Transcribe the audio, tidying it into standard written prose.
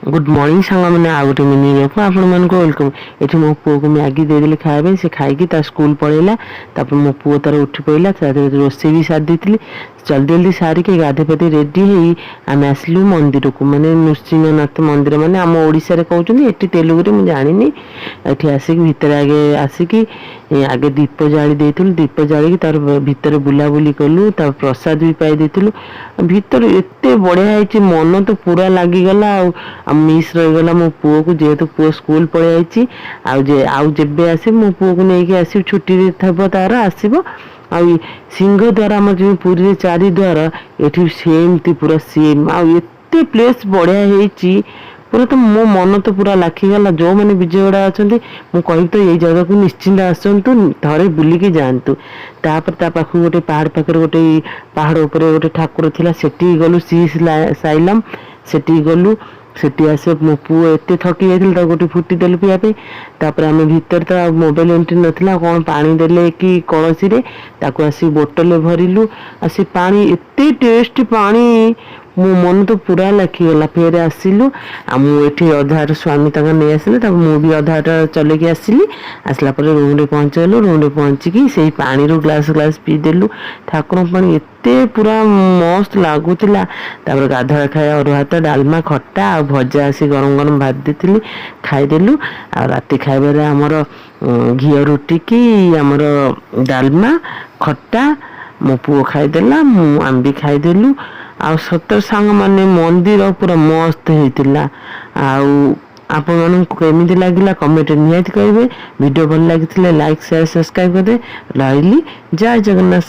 Good morning सांग मैंने आ गोटे मिनी को आपण मान वेलकम। ये मो पुओ को मैगी देदेली खाया से खाई स्कूल पलैला। मो पुओ तार उठी पड़ा रोसे भी सारी देती जल्दी जल्दी सारिक गाधे पाधे रेडी हो आम आसलु मंदिर को माने नृसिंहनाथ मंदिर माने आम ओडिशा कहते ये तेलुगु मुझे जानी ये आसिक भितर आगे आसिक आगे दीप जाली देलु दीप जाली तार भितर बुलाबुली कलु प्रसाद भी पाई देलु भितर एत बढ़िया मन तो पूरा लगिगला आ मिस रहीगला मो पुओ को जेहेतु पुओ स्कूल पलि आउ जेबे आस मो पुओ को लेकिन आस छुट्टी थे तार आसब आ सिंह द्वार आम जो पुरी चारि द्वार ये सेमती पूरा सेम आते प्लेस बढ़िया होती पूरा तो मो मन तो पूरा लाखीगला जो मैंने विजयवाड़ा अच्छा मुझे कह तो यही जगह को निश्चिंत आसतु थे बुलिकी जातु तापर पाख गोटे पहाड़ पाखे गोटे पहाड़ उपर गोटे ठाकुर थिला सेठी गलु सी साइलम सेठी गलु सेठी आस मो पुओ एत थकी जाता गोटे फुटी देलु पीवाई आम भीतर तो मोबाइल एंट्री नाला कौन पानी देले कि कलसी रे ताको आसी बोतल भरिलु आसी पानी एत टेस्ट पानी मो मन तो पूरा लाखीगला फेर आसिलु मुझे अधार स्वामी तक नहीं आसिले मुझे अधाटा चलैकी आसली आसला रूम रे पहुँचलु रूम रे पहुँचिकी से पानी रू ग्लास ग्लास पीदेलु ठाकुर पानी एत पूरा मस्त लगुला गाधुआ खाए अरुआ भात डालमा खट्टा आ भजा आसी गरम गरम भात देती खाईदेलु आ राति खाइबार आमर घी रुटी की आमर डालमा खट्टा मो पुओ खाईदेला आम भी खाईदेलु आ सतर सांग माने मंदिर पूरा मस्त होता आपण मानक केमिति लागिला कमेंट निहाती करेंगे। वीडियो भल लगी लाइक शेयर सब्सक्राइब करदे रही। जय जगन्नाथ।